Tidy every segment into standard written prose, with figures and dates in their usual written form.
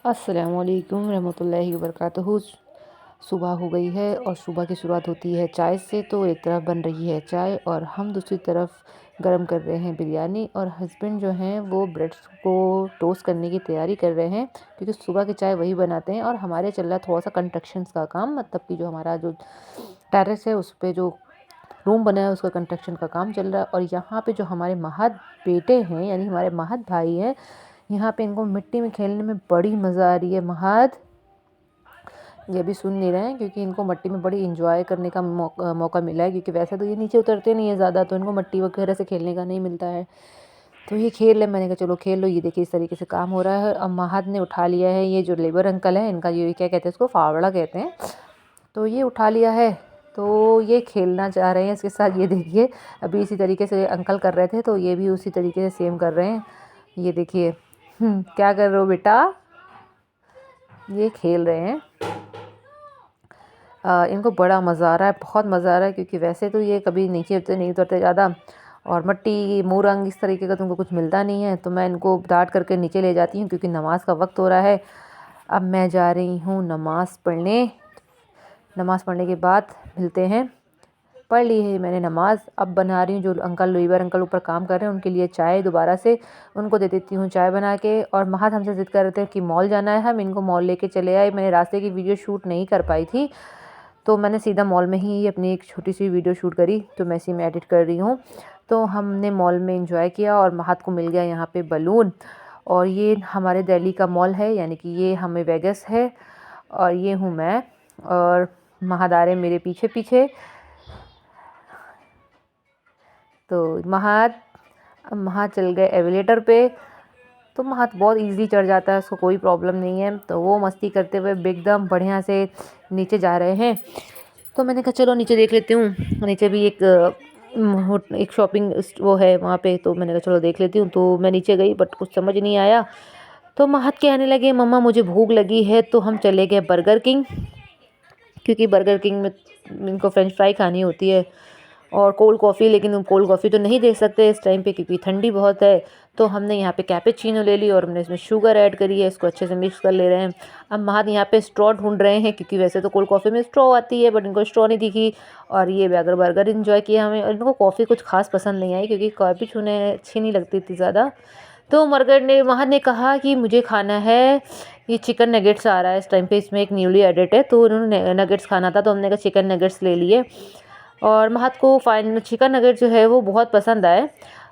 अस्सलामुअलैकुम रहमतुल्लाहि वबरकातुहू। सुबह हो गई है और सुबह की शुरुआत होती है चाय से। तो एक तरफ बन रही है चाय और हम दूसरी तरफ गरम कर रहे हैं बिरयानी, और हस्बैंड जो हैं वो ब्रेड्स को टोस्ट करने की तैयारी कर रहे हैं, क्योंकि सुबह की चाय वही बनाते हैं। और हमारे चल रहा है थोड़ा सा कंस्ट्रक्शंस का काम, मतलब कि जो हमारा जो टेरेस है उस पे जो रूम बना है उसका कंस्ट्रक्शन का काम चल रहा है। और यहाँ पे जो हमारे महद बेटे हैं, यानी हमारे महद भाई हैं, यहाँ पे इनको मिट्टी में खेलने में बड़ी मज़ा आ रही है। महद ये भी सुन नहीं रहे हैं, क्योंकि इनको मिट्टी में बड़ी इंजॉय करने का मौका मिला है, क्योंकि वैसे तो ये नीचे उतरते नहीं है ज़्यादा, तो इनको मिट्टी वगैरह से खेलने का नहीं मिलता है। तो ये खेल ले, मैंने कहा चलो खेल लो। ये देखिए इस तरीके से काम हो रहा है। अब महद ने उठा लिया है, ये जो लेबर अंकल है इनका, ये क्या कहते हैं इसको, फावड़ा कहते हैं। तो ये उठा लिया है, तो ये खेलना चाह रहे हैं इसके साथ। ये देखिए अभी इसी तरीके से अंकल कर रहे थे, तो ये भी उसी तरीके से सेम कर रहे हैं। ये देखिए क्या कर रहे हो बेटा, ये खेल रहे हैं। इनको बड़ा मज़ा आ रहा है, बहुत मज़ा आ रहा है, क्योंकि वैसे तो ये कभी नीचे नहीं उतरते ज़्यादा, और मिट्टी मोरंग इस तरीके का तो उनको कुछ मिलता नहीं है। तो मैं इनको डांट करके नीचे ले जाती हूँ, क्योंकि नमाज़ का वक्त हो रहा है। अब मैं जा रही हूँ नमाज़ पढ़ने। नमाज़ पढ़ने के बाद मिलते हैं। पढ़ ली है मैंने नमाज़। अब बना रही हूँ, जो अंकल लेबर अंकल ऊपर काम कर रहे हैं उनके लिए चाय दोबारा से उनको दे देती हूँ चाय बना के। और महद हमसे ज़िद कर रहे थे कि मॉल जाना है, हम इनको मॉल लेके चले आए। मैंने रास्ते की वीडियो शूट नहीं कर पाई थी, तो मैंने सीधा मॉल में ही अपनी एक छोटी सी वीडियो शूट करी, तो मैं इसी में एडिट कर रही हूँ। तो हमने मॉल में इंजॉय किया, और महद को मिल गया यहाँ पे बलून। और ये हमारे दिल्ली का मॉल है, यानी कि ये हमें वेगस है, और ये हूँ मैं, और महद आ रहे मेरे पीछे पीछे। तो महद चल गए एविलेटर पे। तो महद बहुत इजीली चढ़ जाता है, उसको कोई प्रॉब्लम नहीं है। तो वो मस्ती करते हुए एकदम बढ़िया से नीचे जा रहे हैं। तो मैंने कहा चलो नीचे देख लेती हूँ। नीचे भी एक शॉपिंग वो है वहाँ पे, तो मैंने कहा चलो देख लेती हूँ। तो मैं नीचे गई, बट कुछ समझ नहीं आया। तो महद कहने लगे मम्मा मुझे भूख लगी है। तो हम चले गए बर्गर किंग, क्योंकि बर्गर किंग में इनको फ्रेंच फ्राई खानी होती है और कोल्ड कॉफ़ी। लेकिन कोल्ड कॉफ़ी तो नहीं दे सकते इस टाइम पे, क्योंकि ठंडी बहुत है। तो हमने यहाँ पे कैपेचिनो ले ली, और हमने इसमें शुगर ऐड करी है। इसको अच्छे से मिक्स कर ले रहे हैं। अब महद यहाँ पे स्ट्रॉ ढूंढ रहे हैं, क्योंकि वैसे तो कोल्ड कॉफ़ी में स्ट्रॉ आती है, बट इनको स्ट्रॉ नहीं दिखी। और ये बर्गर बर्गर इन्जॉय किया हमें। और इनको कॉफ़ी कुछ खास पसंद नहीं आई, क्योंकि कॉफ़ी छूने अच्छी नहीं लगती थी ज़्यादा। तो महद ने कहा कि मुझे खाना है, ये चिकन नगेट्स आ रहा है इस टाइम पे, इसमें एक न्यूली एडिट है, तो उन्होंने नगेट्स खाना था, तो हमने कहा चिकन नगेट्स ले लिए। और महद को चिकन नगेट जो है वो बहुत पसंद आए।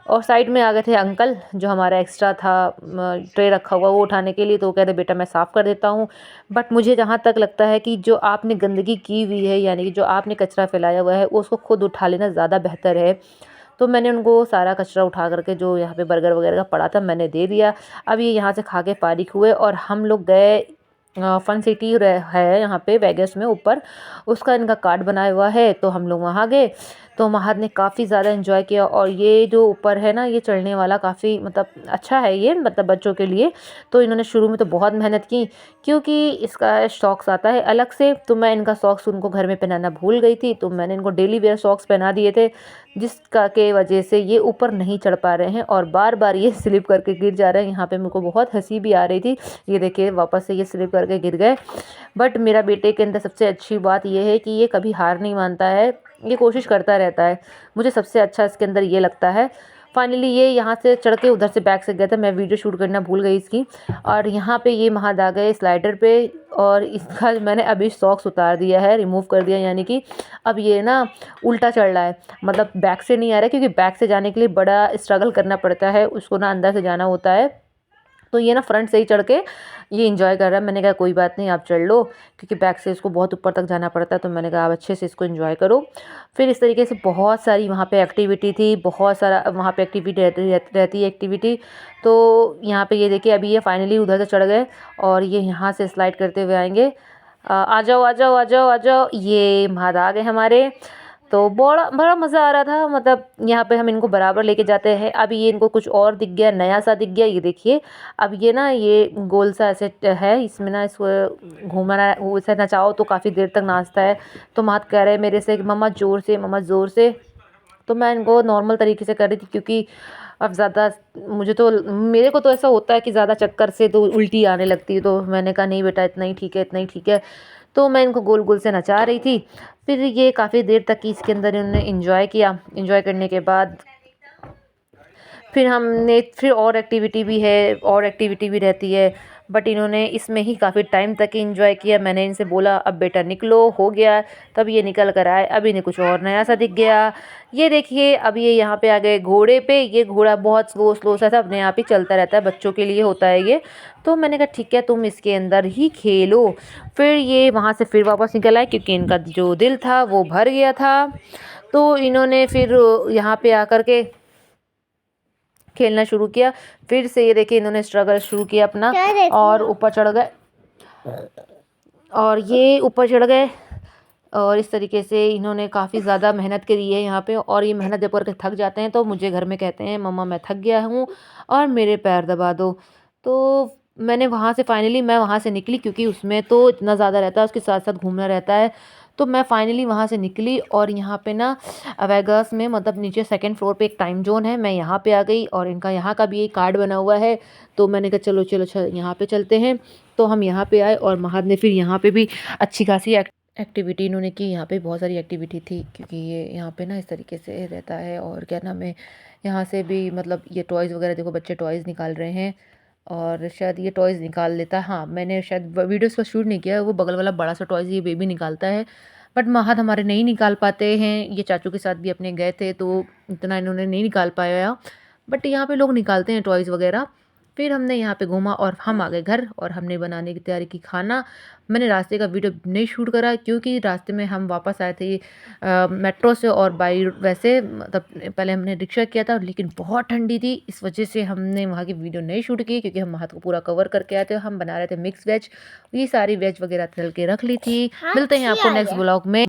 और साइड में आ गए थे अंकल, जो हमारा एक्स्ट्रा था ट्रे रखा हुआ वो उठाने के लिए। तो वो कह रहे बेटा मैं साफ़ कर देता हूँ। बट मुझे जहाँ तक लगता है कि जो आपने गंदगी की हुई है, यानी कि जो आपने कचरा फैलाया हुआ है, उसको खुद उठा लेना ज़्यादा बेहतर है। तो मैंने उनको सारा कचरा उठा करके जो यहाँ पे बर्गर वगैरह का पड़ा था मैंने दे दिया। अब ये यहाँ से खा के फारिग हुए, और हम लोग गए फन सिटी है यहाँ पे वेगस में ऊपर, उसका इनका कार्ड बनाया हुआ है, तो हम लोग वहाँ गए। तो महद ने काफ़ी ज़्यादा एंजॉय किया। और ये जो ऊपर है ना, ये चढ़ने वाला काफ़ी मतलब अच्छा है ये, मतलब बच्चों के लिए। तो इन्होंने शुरू में तो बहुत मेहनत की, क्योंकि इसका सॉक्स आता है अलग से। तो मैं इनका सॉक्स उनको घर में पहनाना भूल गई थी, तो मैंने इनको डेली वेयर सॉक्स पहना दिए थे, जिसका के वजह से ये ऊपर नहीं चढ़ पा रहे हैं, और बार बार ये स्लिप करके गिर जा रहे हैं। यहाँ पे मेरे को बहुत हंसी भी आ रही थी। ये देखिए वापस से ये स्लिप करके गिर गए। बट मेरा बेटे के अंदर सबसे अच्छी बात ये है कि ये कभी हार नहीं मानता है, ये कोशिश करता रहता है। मुझे सबसे अच्छा इसके अंदर ये लगता है। फाइनली ये यहाँ से चढ़ के उधर से बैक से गया था, मैं वीडियो शूट करना भूल गई इसकी। और यहाँ पे ये महद आ गए स्लाइडर पे, और इसका मैंने अभी सॉक्स उतार दिया है, रिमूव कर दिया, यानी कि अब ये ना उल्टा चढ़ रहा है, मतलब बैक से नहीं आ रहा है, क्योंकि बैक से जाने के लिए बड़ा स्ट्रगल करना पड़ता है, उसको ना अंदर से जाना होता है। तो ये ना फ्रंट से ही चढ़ के ये एंजॉय कर रहा है। मैंने कहा कोई बात नहीं आप चढ़ लो, क्योंकि बैक से इसको बहुत ऊपर तक जाना पड़ता है। तो मैंने कहा आप अच्छे से इसको एंजॉय करो। फिर इस तरीके से बहुत सारी वहाँ पे एक्टिविटी थी, बहुत सारा वहाँ पे एक्टिविटी रहती है एक्टिविटी। तो यहाँ पे ये देखिए अभी ये फाइनली उधर से चढ़ गए, और ये यहाँ से स्लाइड करते हुए आएंगे। आ जाओ आ जाओ आ जाओ आ जाओ, ये महद आ गए हमारे। तो बड़ा बड़ा मज़ा आ रहा था, मतलब यहाँ पे हम इनको बराबर लेके जाते हैं। अब ये इनको कुछ और दिख गया, नया सा दिख गया, ये देखिए। अब ये ना ये गोल सा ऐसे है, इसमें ना इसको घूमना उसे नचाओ तो काफ़ी देर तक नाचता है। तो महद कह रहे हैं मेरे से कि मम्मा ज़ोर से, मम्मा ज़ोर से। तो मैं इनको नॉर्मल तरीके से कर रही थी, क्योंकि अब ज़्यादा मुझे तो मेरे को तो ऐसा होता है कि ज़्यादा चक्कर से तो उल्टी आने लगती है, तो मैंने कहा नहीं बेटा इतना ही ठीक है, इतना ही ठीक है। तो मैं इनको गोल-गोल से नचा रही थी। फिर ये काफ़ी देर तक कि इसके अंदर इन्होंने एन्जॉय किया। एन्जॉय करने के बाद फिर हमने फिर और एक्टिविटी भी रहती है, बट इन्होंने इसमें ही काफ़ी टाइम तक एंजॉय किया। मैंने इनसे बोला अब बेटा निकलो, हो गया। तब ये निकल कर आए। अब इन्हें कुछ और नया सा दिख गया। ये देखिए अब ये यहाँ पे आ गए घोड़े पे। ये घोड़ा बहुत स्लो स्लो सा था, अपने आप ही चलता रहता है, बच्चों के लिए होता है ये। तो मैंने कहा ठीक है तुम इसके अंदर ही खेलो। फिर ये वहाँ से फिर वापस निकल आए, क्योंकि इनका जो दिल था वो भर गया था। तो इन्होंने फिर यहाँ पे आकर के खेलना शुरू किया। फिर से ये देखिए इन्होंने स्ट्रगल शुरू किया अपना, और ऊपर चढ़ गए, और ये ऊपर चढ़ गए। और इस तरीके से इन्होंने काफ़ी ज़्यादा मेहनत करी है यहाँ पे। और ये मेहनत जब करके थक जाते हैं तो मुझे घर में कहते हैं मम्मा मैं थक गया हूँ और मेरे पैर दबा दो। तो मैं वहाँ से निकली, क्योंकि उसमें तो इतना ज़्यादा रहता है, उसके साथ साथ घूमना रहता है। तो मैं फाइनली वहाँ से निकली, और यहाँ पे ना वेगास में मतलब नीचे सेकंड फ्लोर पे एक टाइम जोन है, मैं यहाँ पे आ गई। और इनका यहाँ का भी एक कार्ड बना हुआ है। तो मैंने कहा चलो चलो यहाँ पे चलते हैं। तो हम यहाँ पे आए, और महद ने फिर यहाँ पे भी अच्छी खासी एक्टिविटी इन्होंने की। यहाँ पे बहुत सारी एक्टिविटी थी, क्योंकि ये यहाँ पे ना इस तरीके से रहता है। और क्या नाम है, यहाँ से भी मतलब ये टॉयज़ वगैरह, देखो बच्चे टॉयज़ निकाल रहे हैं, और शायद ये टॉयज़ निकाल लेता है। हाँ, मैंने शायद वीडियोस का शूट नहीं किया, वो बगल वाला बड़ा सा टॉयज़ ये बेबी निकालता है। बट महद हमारे नहीं निकाल पाते हैं। ये चाचू के साथ भी अपने गए थे, तो इतना इन्होंने नहीं निकाल पाया। बट यहाँ पे लोग निकालते हैं टॉयज़ वगैरह। फिर हमने यहाँ पे घूमा, और हम आ गए घर, और हमने बनाने की तैयारी की खाना। मैंने रास्ते का वीडियो नहीं शूट करा, क्योंकि रास्ते में हम वापस आए थे मेट्रो से, और बाई वैसे मतलब पहले हमने रिक्शा किया था, लेकिन बहुत ठंडी थी, इस वजह से हमने वहाँ की वीडियो नहीं शूट की। क्योंकि हम वहाँ को पूरा कवर करके आए थे। हम बना रहे थे मिक्स वेज, ये सारी वेज वगैरह तल के रख ली थी। मिलते हैं आपको नेक्स्ट ब्लॉग में।